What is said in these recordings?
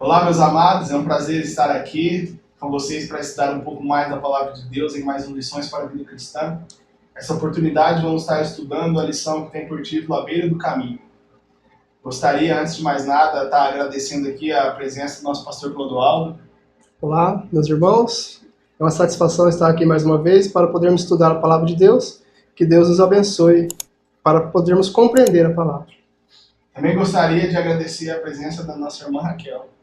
Olá, meus amados, é um prazer estar aqui com vocês para estudar um pouco mais da Palavra de Deus em mais uma Lições para a Vida Cristã. Essa oportunidade vamos estar estudando a lição que tem por título A Beira do Caminho. Gostaria, antes de mais nada, estar agradecendo aqui a presença do nosso pastor Clodoaldo. Olá, meus irmãos. É uma satisfação estar aqui mais uma vez para podermos estudar a Palavra de Deus. Que Deus nos abençoe para podermos compreender a Palavra. Também gostaria de agradecer a presença da nossa irmã Raquel.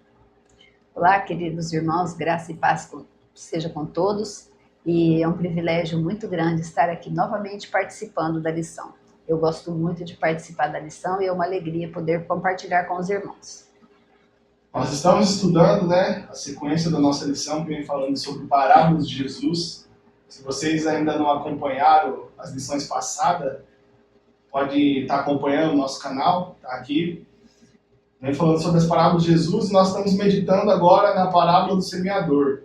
Olá, queridos irmãos, graça e paz seja com todos. E é um privilégio muito grande estar aqui novamente participando da lição. Eu gosto muito de participar da lição e é uma alegria poder compartilhar com os irmãos. Nós estamos estudando, a sequência da nossa lição que vem falando sobre parábolas de Jesus. Se vocês ainda não acompanharam as lições passadas, pode estar acompanhando o nosso canal, está aqui. Vem falando sobre as parábolas de Jesus e nós estamos meditando agora na parábola do semeador.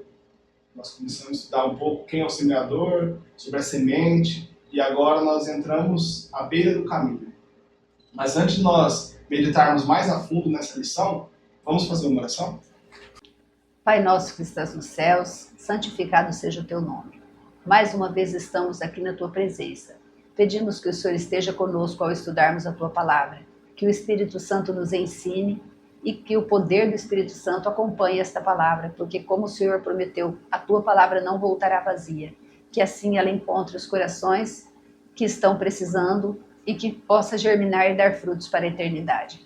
Nós começamos a estudar um pouco quem é o semeador, sobre a semente, e agora nós entramos à beira do caminho. Mas antes de nós meditarmos mais a fundo nessa lição, vamos fazer uma oração? Pai nosso que estás nos céus, santificado seja o teu nome. Mais uma vez estamos aqui na tua presença. Pedimos que o Senhor esteja conosco ao estudarmos a tua palavra, que o Espírito Santo nos ensine e que o poder do Espírito Santo acompanhe esta palavra, porque como o Senhor prometeu, a tua palavra não voltará vazia, que assim ela encontre os corações que estão precisando e que possa germinar e dar frutos para a eternidade.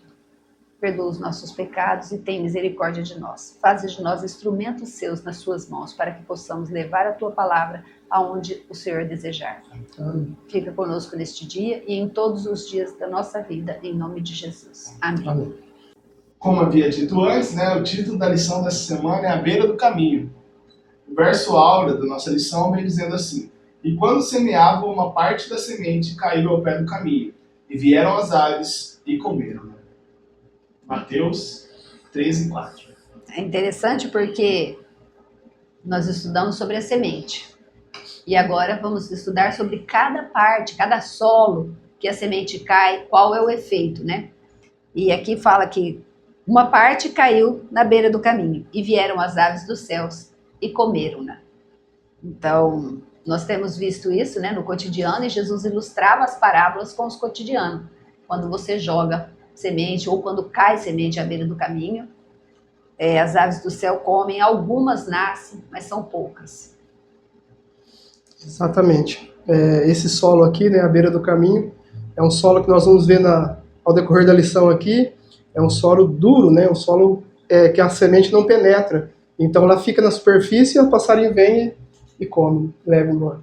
Perdoa os nossos pecados e tem misericórdia de nós. Faze de nós instrumentos seus nas suas mãos, para que possamos levar a tua palavra aonde o Senhor desejar. Amém. Fica conosco neste dia e em todos os dias da nossa vida, em nome de Jesus. Amém. Amém. Como havia dito antes, o título da lição dessa semana é A Beira do Caminho. O verso áureo da nossa lição vem dizendo assim: E quando semeavam, uma parte da semente caiu ao pé do caminho, e vieram as aves e comeram. Mateus 13:4. É interessante porque nós estudamos sobre a semente. E agora vamos estudar sobre cada parte, cada solo que a semente cai, qual é o efeito, E aqui fala que uma parte caiu na beira do caminho e vieram as aves dos céus e comeram-na. Então, nós temos visto isso, no cotidiano, e Jesus ilustrava as parábolas com os cotidianos. Quando você joga semente ou quando cai semente à beira do caminho, as aves do céu comem, algumas nascem, mas são poucas. Exatamente. Esse solo aqui, à beira do caminho, é um solo que nós vamos ver ao decorrer da lição aqui. É um solo duro, um solo que a semente não penetra. Então ela fica na superfície e o passarinho vem e come, leva embora.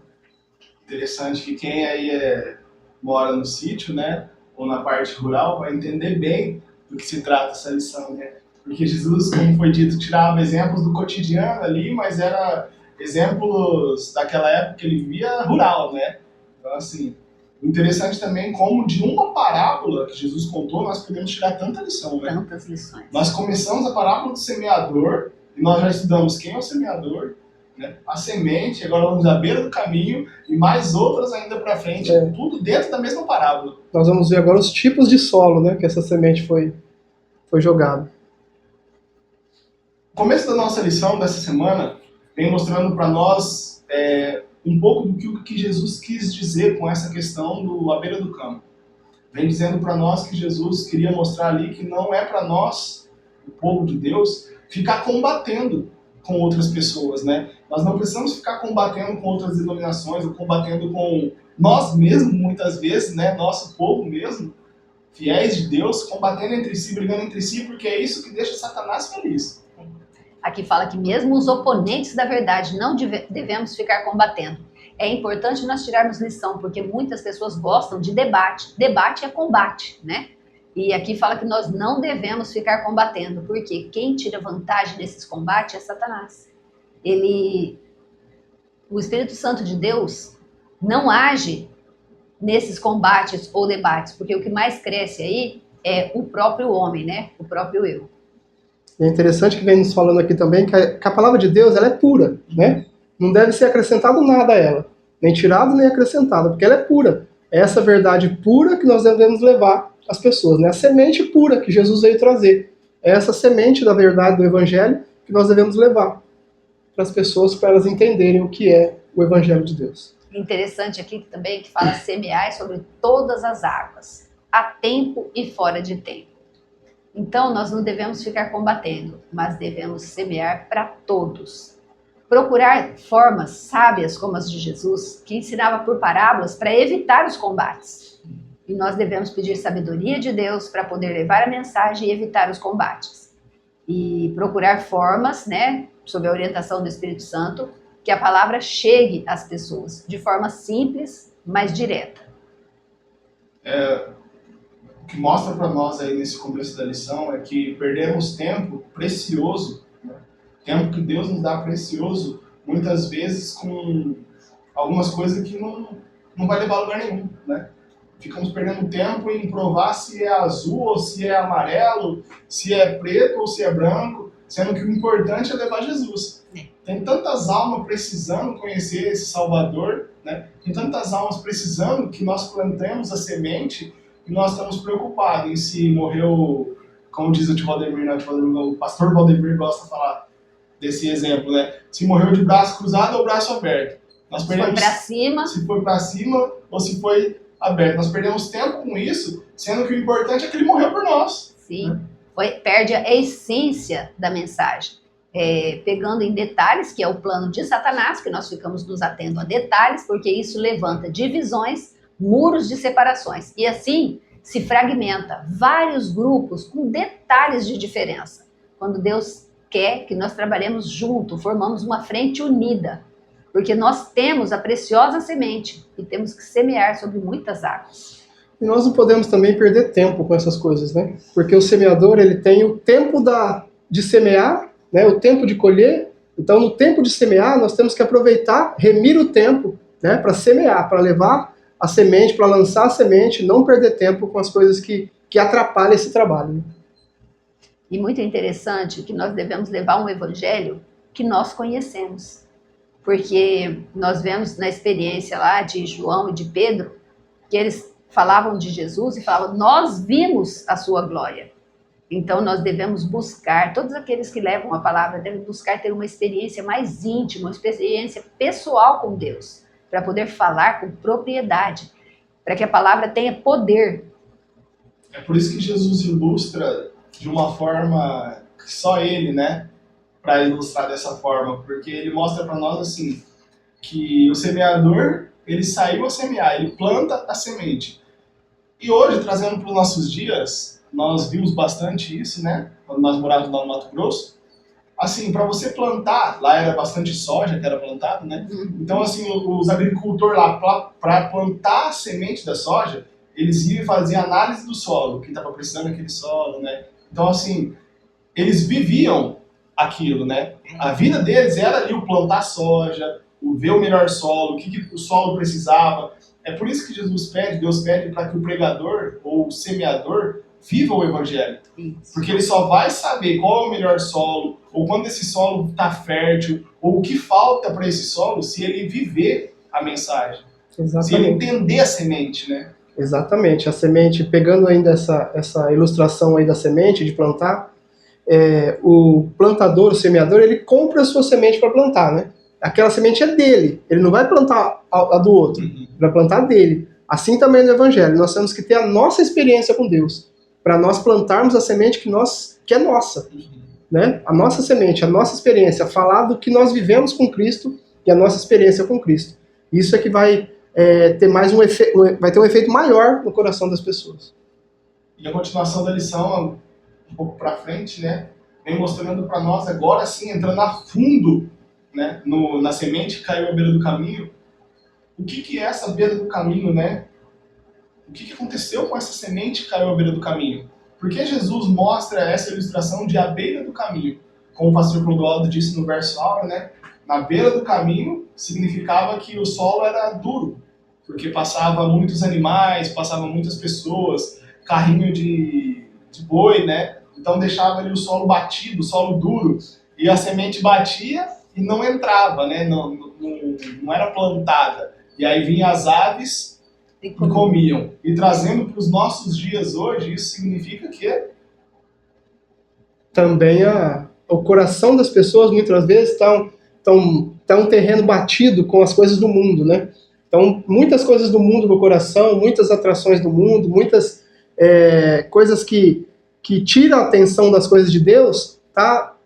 Interessante que quem aí mora no sítio, ou na parte rural, vai entender bem do que se trata essa lição, Porque Jesus, como foi dito, tirava exemplos do cotidiano ali, mas era exemplos daquela época que ele vivia rural, Então, assim, interessante também como de uma parábola que Jesus contou, nós podemos tirar tanta lição, Tantas lições. Nós começamos a parábola do semeador, e nós já estudamos quem é o semeador, a semente, agora vamos à beira do caminho, e mais outras ainda para frente, tudo dentro da mesma parábola. Nós vamos ver agora os tipos de solo, que essa semente foi jogada. O começo da nossa lição dessa semana vem mostrando para nós um pouco do que Jesus quis dizer com essa questão do à beira do campo. Vem dizendo para nós que Jesus queria mostrar ali que não é para nós, o povo de Deus, ficar combatendo com outras pessoas, Nós não precisamos ficar combatendo com outras denominações ou combatendo com nós mesmos, muitas vezes, nosso povo mesmo, fiéis de Deus, combatendo entre si, brigando entre si, porque é isso que deixa Satanás feliz. Aqui fala que mesmo os oponentes da verdade não devemos ficar combatendo. É importante nós tirarmos lição, porque muitas pessoas gostam de debate. Debate é combate, E aqui fala que nós não devemos ficar combatendo, porque quem tira vantagem nesses combates é Satanás. O Espírito Santo de Deus não age nesses combates ou debates, porque o que mais cresce aí é o próprio homem, O próprio eu. E é interessante que vem nos falando aqui também que a palavra de Deus ela é pura, Não deve ser acrescentado nada a ela, nem tirado nem acrescentado, porque ela é pura. É essa verdade pura que nós devemos levar às pessoas, A semente pura que Jesus veio trazer. É essa semente da verdade do Evangelho que nós devemos levar para as pessoas, para elas entenderem o que é o Evangelho de Deus. Interessante aqui também que fala semear sobre todas as águas, a tempo e fora de tempo. Então nós não devemos ficar combatendo, mas devemos semear para todos. Procurar formas sábias como as de Jesus, que ensinava por parábolas para evitar os combates. E nós devemos pedir sabedoria de Deus para poder levar a mensagem e evitar os combates. E procurar formas, né, sob a orientação do Espírito Santo, que a palavra chegue às pessoas de forma simples, mas direta. O que mostra para nós aí nesse começo da lição é que perdemos tempo precioso, né? Tempo que Deus nos dá precioso, muitas vezes com algumas coisas que não vai levar a lugar nenhum, né? Ficamos perdendo tempo em provar se é azul ou se é amarelo, se é preto ou se é branco, sendo que o importante é levar Jesus. Tem tantas almas precisando conhecer esse Salvador, né? Tem tantas almas precisando que nós plantemos a semente e nós estamos preocupados em se morreu, como diz o tio Valdemir, né? O pastor Valdemir gosta de falar desse exemplo, né? Se morreu de braço cruzado ou braço aberto. Nós perdemos, se foi para cima. Se foi para cima ou se foi aberto. Nós perdemos tempo com isso, sendo que o importante é que ele morreu por nós. Sim, né? Perde a essência da mensagem. Pegando em detalhes, que é o plano de Satanás, que nós ficamos nos atendo a detalhes, porque isso levanta divisões, muros de separações. E assim se fragmenta vários grupos com detalhes de diferença. Quando Deus quer que nós trabalhemos junto, formamos uma frente unida, porque nós temos a preciosa semente e temos que semear sobre muitas águas. E nós não podemos também perder tempo com essas coisas, né? Porque o semeador, ele tem o tempo de semear, né? O tempo de colher. Então, no tempo de semear, nós temos que aproveitar, remir o tempo, né? Para semear, para levar a semente, para lançar a semente, não perder tempo com as coisas que atrapalham esse trabalho. Né? E muito interessante que nós devemos levar um evangelho que nós conhecemos. Porque nós vemos na experiência lá de João e de Pedro, que eles falavam de Jesus e falavam, nós vimos a sua glória. Então nós devemos buscar, todos aqueles que levam a palavra devem buscar ter uma experiência mais íntima, uma experiência pessoal com Deus, para poder falar com propriedade, para que a palavra tenha poder. É por isso que Jesus ilustra de uma forma que só ele, né? Para ilustrar dessa forma, porque ele mostra para nós assim, que o semeador, ele saiu a semear, ele planta a semente. E hoje, trazendo para os nossos dias, nós vimos bastante isso, né? Quando nós morávamos lá no Mato Grosso. Assim, para você plantar, lá era bastante soja que era plantado, né? Então, assim, os agricultores lá, para plantar a semente da soja, eles iam fazer análise do solo, que estava precisando daquele solo, né? Então, assim, eles viviam aquilo, né? A vida deles era ali o plantar soja, o ver o melhor solo, o que o solo precisava. É por isso que Jesus pede, Deus pede para que o pregador ou o semeador viva o evangelho. Isso. Porque ele só vai saber qual é o melhor solo, ou quando esse solo está fértil, ou o que falta para esse solo, se ele viver a mensagem. Exatamente. Se ele entender a semente, né? Exatamente. A semente, pegando ainda essa ilustração aí da semente, de plantar, o plantador, o semeador, ele compra a sua semente para plantar, né? Aquela semente é dele, ele não vai plantar a do outro, ele vai plantar a dele. Assim também no Evangelho, nós temos que ter a nossa experiência com Deus, para nós plantarmos a semente que é nossa, né? A nossa semente, a nossa experiência, falar do que nós vivemos com Cristo e a nossa experiência com Cristo. Isso é que vai ter mais vai ter um efeito maior no coração das pessoas. E a continuação da lição, um pouco para frente, né, vem mostrando para nós agora sim, entrando a fundo, né, na semente que caiu à beira do caminho. O que é essa beira do caminho, né? O que aconteceu com essa semente que caiu à beira do caminho? Por que Jesus mostra essa ilustração de à beira do caminho? Como o pastor Clodoaldo disse no verso áureo, né? Na beira do caminho significava que o solo era duro, porque passava muitos animais, passavam muitas pessoas, carrinho de boi, né? Então deixava ali o solo batido, o solo duro, e a semente batia e não entrava, né? Não era plantada. E aí vinham as aves e comiam. E trazendo para os nossos dias hoje, isso significa que também o coração das pessoas muitas vezes está um terreno batido com as coisas do mundo, né? Então, muitas coisas do mundo no coração, muitas atrações do mundo, muitas coisas que tiram a atenção das coisas de Deus, tá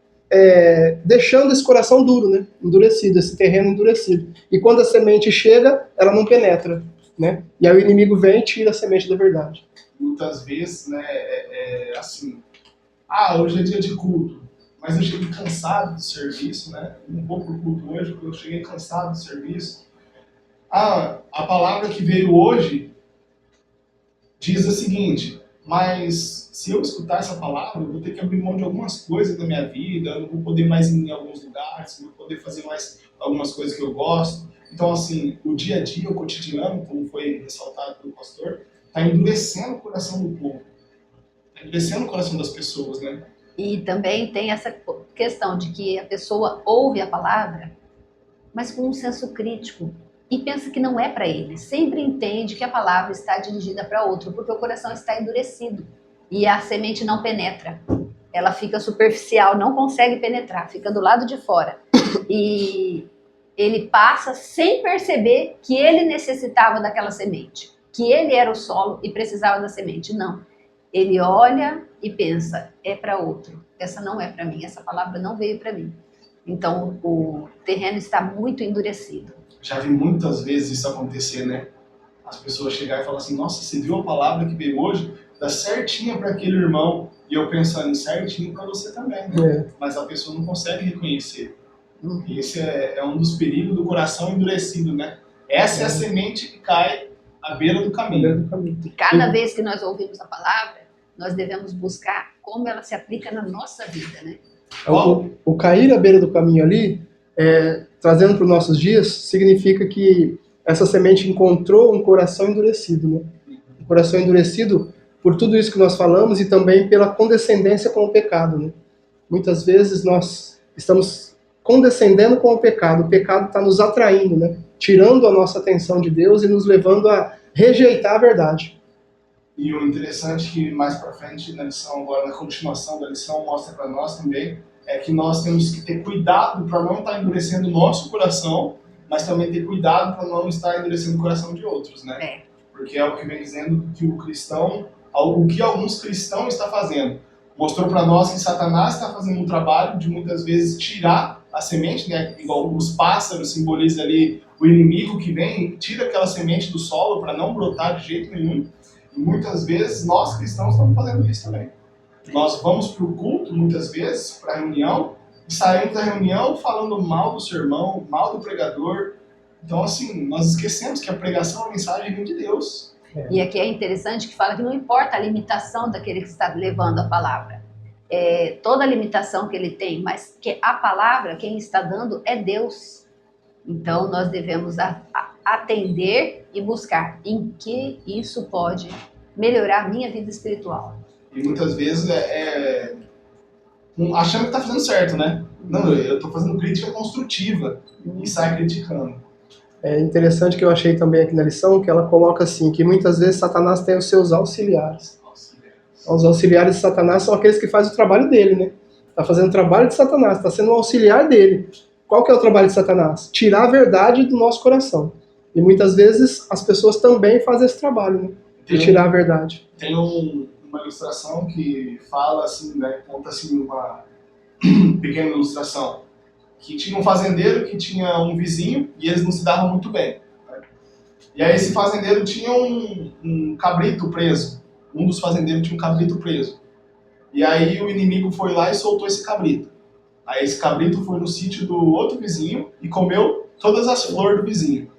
deixando esse coração duro, né? Endurecido, esse terreno endurecido. E quando a semente chega, ela não penetra, né? E aí o inimigo vem e tira a semente da verdade. Muitas vezes, né, assim, hoje é dia de culto, mas eu cheguei cansado do serviço, né? Não vou pro culto hoje porque eu cheguei cansado do serviço. A palavra que veio hoje diz o seguinte: mas se eu escutar essa palavra, eu vou ter que abrir mão de algumas coisas da minha vida, eu não vou poder mais ir em alguns lugares, não vou poder fazer mais algumas coisas que eu gosto. Então, assim, o dia a dia, o cotidiano, como foi ressaltado pelo pastor, está endurecendo o coração do povo, está endurecendo o coração das pessoas, né? E também tem essa questão de que a pessoa ouve a palavra, mas com um senso crítico, e pensa que não é para ele. Sempre entende que a palavra está dirigida para outro, porque o coração está endurecido e a semente não penetra. Ela fica superficial, não consegue penetrar, fica do lado de fora. E ele passa sem perceber que ele necessitava daquela semente, que ele era o solo e precisava da semente. Não. Ele olha e pensa, é para outro. Essa não é para mim, essa palavra não veio para mim. Então, o terreno está muito endurecido. Já vi muitas vezes isso acontecer, né? As pessoas chegarem e falar assim: nossa, você viu a palavra que veio hoje? Dá certinha para aquele irmão. E eu pensando, certinho para você também, né? Mas a pessoa não consegue reconhecer. E esse é um dos perigos do coração endurecido, né? Essa é a semente que cai à beira do caminho. E cada vez que nós ouvimos a palavra, nós devemos buscar como ela se aplica na nossa vida, né? O cair à beira do caminho ali, trazendo para os nossos dias, significa que essa semente encontrou um coração endurecido, né? Um coração endurecido por tudo isso que nós falamos e também pela condescendência com o pecado, né? Muitas vezes nós estamos condescendendo com o pecado está nos atraindo, né? Tirando a nossa atenção de Deus e nos levando a rejeitar a verdade. E o interessante é que mais para frente na lição, agora na continuação da lição, mostra para nós também é que nós temos que ter cuidado para não estar endurecendo o nosso coração, mas também ter cuidado para não estar endurecendo o coração de outros, né? Porque é o que vem dizendo que o cristão, o que alguns cristãos estão fazendo. Mostrou para nós que Satanás está fazendo um trabalho de muitas vezes tirar a semente, né? Igual os pássaros simbolizam ali o inimigo que vem e tira aquela semente do solo para não brotar de jeito nenhum. E muitas vezes nós cristãos estamos fazendo isso também. Nós vamos para o culto, muitas vezes, para a reunião, e saímos da reunião falando mal do sermão, mal do pregador. Então, assim, nós esquecemos que a pregação é uma mensagem vem de Deus. E aqui é interessante que fala que não importa a limitação daquele que está levando a palavra. Toda a limitação que ele tem, mas que a palavra, quem está dando é Deus. Então, nós devemos atender e buscar em que isso pode melhorar a minha vida espiritual. E muitas vezes achando que está fazendo certo, né? Não, eu estou fazendo crítica construtiva e sai criticando. É interessante que eu achei também aqui na lição que ela coloca assim, que muitas vezes Satanás tem os seus auxiliares. Os auxiliares de Satanás são aqueles que fazem o trabalho dele, né? Está fazendo o trabalho de Satanás, está sendo um auxiliar dele. Qual que é o trabalho de Satanás? Tirar a verdade do nosso coração. E muitas vezes as pessoas também fazem esse trabalho, né? De tirar a verdade. Tem uma ilustração que fala assim, né? Conta assim uma pequena ilustração. Que tinha um fazendeiro que tinha um vizinho e eles não se davam muito bem. Né? E aí esse fazendeiro tinha um cabrito preso. Um dos fazendeiros tinha um cabrito preso. E aí o inimigo foi lá e soltou esse cabrito. Aí esse cabrito foi no sítio do outro vizinho e comeu todas as flores do vizinho.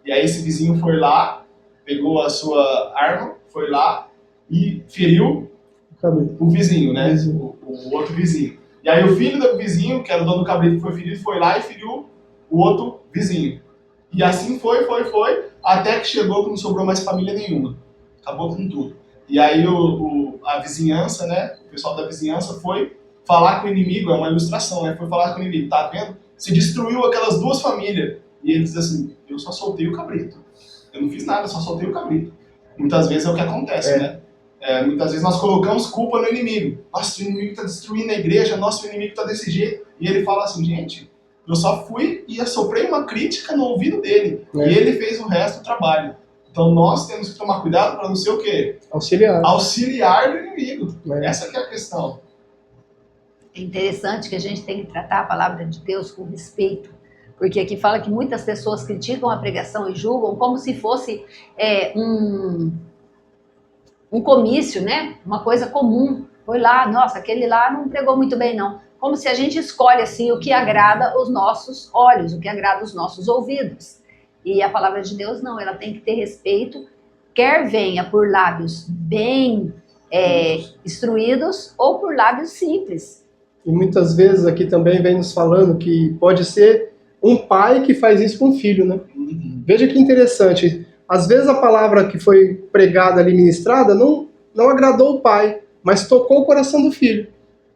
E aí esse vizinho foi lá, pegou a sua arma, foi lá e feriu o vizinho, né? O outro vizinho. E aí o filho do vizinho, que era o dono do cabrito que foi ferido, foi lá e feriu o outro vizinho. E assim foi, até que chegou que não sobrou mais família nenhuma. Acabou com tudo. E aí a vizinhança, né? O pessoal da vizinhança foi falar com o inimigo, é uma ilustração, né? Foi falar com o inimigo, tá vendo? Se destruiu aquelas duas famílias. E ele diz assim, eu só soltei o cabrito. Eu não fiz nada, só soltei o cabrito. Muitas vezes é o que acontece, né? Muitas vezes nós colocamos culpa no inimigo. Nossa, o inimigo está destruindo a igreja, nosso inimigo está desse jeito. E ele fala assim, gente, eu só fui e assoprei uma crítica no ouvido dele. E ele fez o resto do trabalho. Então nós temos que tomar cuidado para não ser o quê? Auxiliar do inimigo. Essa que é a questão. É interessante que a gente tem que tratar a palavra de Deus com respeito. Porque aqui fala que muitas pessoas criticam a pregação e julgam como se fosse um comício, né? Uma coisa comum. Foi lá, nossa, aquele lá não pregou muito bem, não. Como se a gente escolhe, assim, o que agrada os nossos olhos, o que agrada os nossos ouvidos. E a palavra de Deus, não, ela tem que ter respeito, quer venha por lábios bem instruídos ou por lábios simples. E muitas vezes aqui também vem nos falando que pode ser um pai que faz isso com um filho, né? Veja que interessante. Às vezes a palavra que foi pregada ali, ministrada, não agradou o pai, mas tocou o coração do filho.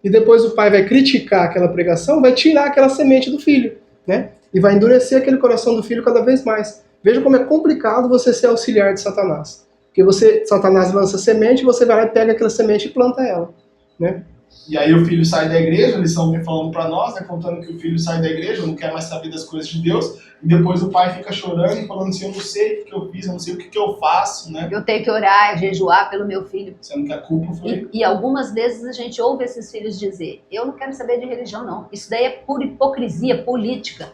E depois o pai vai criticar aquela pregação, vai tirar aquela semente do filho, né? E vai endurecer aquele coração do filho cada vez mais. Veja como é complicado você ser auxiliar de Satanás. Porque Satanás lança semente, você vai lá e pega aquela semente e planta ela, né? E aí o filho sai da igreja, eles estão falando para nós, né, contando que o filho sai da igreja, não quer mais saber das coisas de Deus, e depois o pai fica chorando e falando assim, eu não sei o que eu fiz, eu não sei o que eu faço, né? Eu tenho que orar, jejuar pelo meu filho. Sendo que a culpa foi... E algumas vezes a gente ouve esses filhos dizer, eu não quero saber de religião, não. Isso daí é pura hipocrisia política.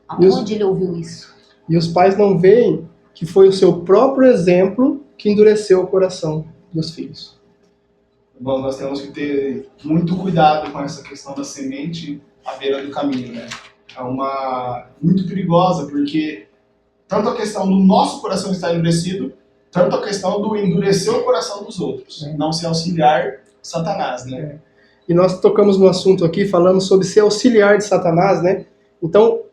Aonde ele ouviu isso? E os pais não veem que foi o seu próprio exemplo que endureceu o coração dos filhos. Bom, nós temos que ter muito cuidado com essa questão da semente à beira do caminho, né? É muito perigosa, porque tanto a questão do nosso coração estar endurecido, tanto a questão do endurecer o coração dos outros, não se auxiliar Satanás, né? E nós tocamos no assunto aqui, falando sobre ser auxiliar de Satanás, né? Então,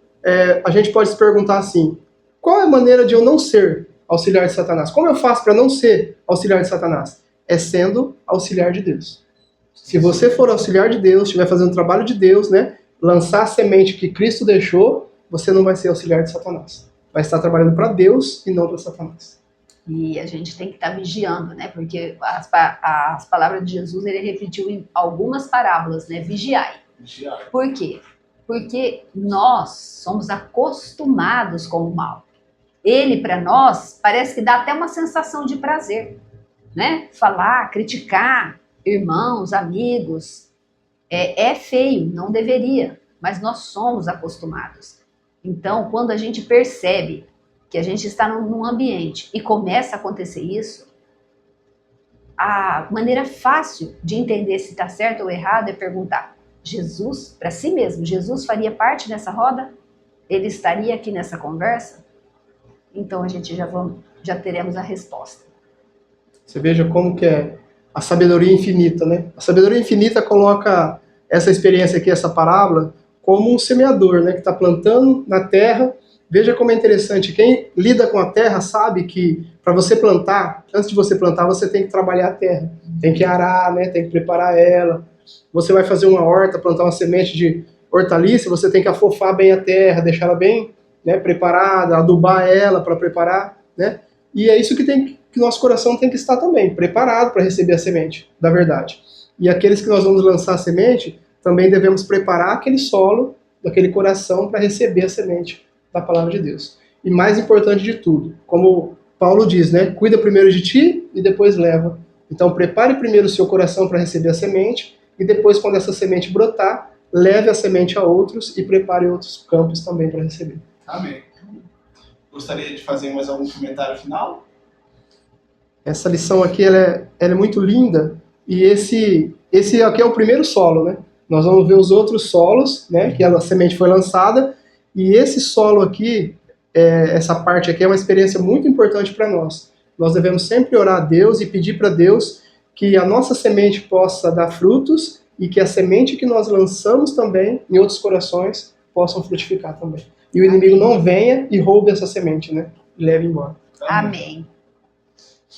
a gente pode se perguntar assim, qual é a maneira de eu não ser auxiliar de Satanás? Como eu faço para não ser auxiliar de Satanás? É sendo auxiliar de Deus. Se você for auxiliar de Deus, estiver fazendo o trabalho de Deus, né, lançar a semente que Cristo deixou, você não vai ser auxiliar de Satanás. Vai estar trabalhando para Deus e não para Satanás. E a gente tem que estar vigiando, né? Porque as palavras de Jesus, ele repetiu em algumas parábolas, né? Vigiai. Por quê? Porque nós somos acostumados com o mal. Ele, para nós, parece que dá até uma sensação de prazer. Né? Falar, criticar irmãos, amigos, é feio, não deveria, mas nós somos acostumados. Então, quando a gente percebe que a gente está num ambiente e começa a acontecer isso, a maneira fácil de entender se está certo ou errado é perguntar, Jesus, para si mesmo, Jesus faria parte dessa roda? Ele estaria aqui nessa conversa? Então a gente já teremos a resposta. Você veja como que é a sabedoria infinita, né? A sabedoria infinita coloca essa experiência aqui, essa parábola, como um semeador, né? Que está plantando na terra. Veja como é interessante. Quem lida com a terra sabe que para você plantar, antes de você plantar, você tem que trabalhar a terra. Tem que arar, né? Tem que preparar ela. Você vai fazer uma horta, plantar uma semente de hortaliça, você tem que afofar bem a terra, deixar ela bem, né, preparada, adubar ela para preparar, né? E é isso que nosso coração tem que estar também, preparado para receber a semente da verdade. E aqueles que nós vamos lançar a semente, também devemos preparar aquele solo daquele coração para receber a semente da palavra de Deus. E mais importante de tudo, como Paulo diz, né, cuida primeiro de ti e depois leva. Então prepare primeiro o seu coração para receber a semente e depois, quando essa semente brotar, leve a semente a outros e prepare outros campos também para receber. Amém. Gostaria de fazer mais algum comentário final? Essa lição aqui ela é muito linda e esse aqui é o primeiro solo, né? Nós vamos ver os outros solos, né? Que a semente foi lançada e esse solo aqui, essa parte aqui é uma experiência muito importante para nós. Nós devemos sempre orar a Deus e pedir para Deus que a nossa semente possa dar frutos e que a semente que nós lançamos também em outros corações possam frutificar também. E o inimigo não venha e roube essa semente, né? E leve embora. Amém.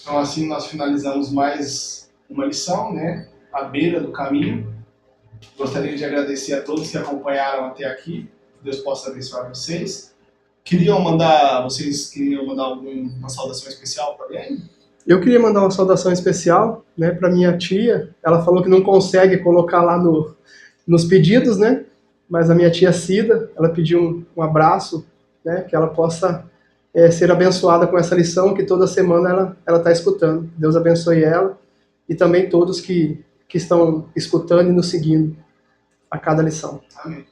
Então assim nós finalizamos mais uma lição, né? À beira do caminho. Gostaria de agradecer a todos que acompanharam até aqui. Que Deus possa abençoar vocês. Vocês queriam mandar alguma saudação especial para alguém? Eu queria mandar uma saudação especial, né, para minha tia. Ela falou que não consegue colocar lá nos pedidos, né? Mas a minha tia Cida, ela pediu um abraço, né, que ela possa ser abençoada com essa lição que toda semana ela está escutando. Deus abençoe ela e também todos que estão escutando e nos seguindo a cada lição. Amém.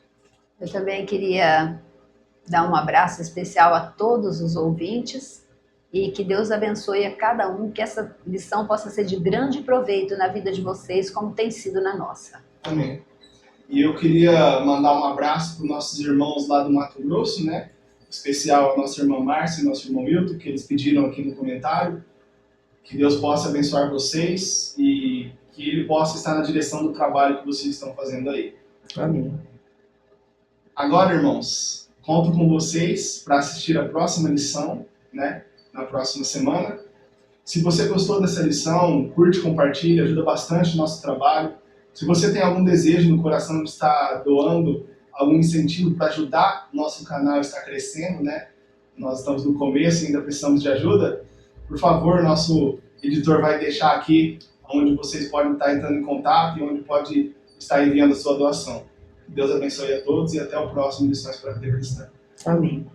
Eu também queria dar um abraço especial a todos os ouvintes e que Deus abençoe a cada um, que essa lição possa ser de grande proveito na vida de vocês, como tem sido na nossa. Amém. E eu queria mandar um abraço para os nossos irmãos lá do Mato Grosso, né? Em especial a nossa irmã Márcia e nosso irmão Wilton, que eles pediram aqui no comentário. Que Deus possa abençoar vocês e que Ele possa estar na direção do trabalho que vocês estão fazendo aí. Amém. Agora, irmãos, conto com vocês para assistir a próxima lição, né? Na próxima semana. Se você gostou dessa lição, curte, compartilha, ajuda bastante o nosso trabalho. Se você tem algum desejo no coração de estar doando algum incentivo para ajudar o nosso canal a estar crescendo, né? Nós estamos no começo e ainda precisamos de ajuda. Por favor, nosso editor vai deixar aqui onde vocês podem estar entrando em contato e onde pode estar enviando a sua doação. Que Deus abençoe a todos e até o próximo Lições para a Vida Cristã. Amém.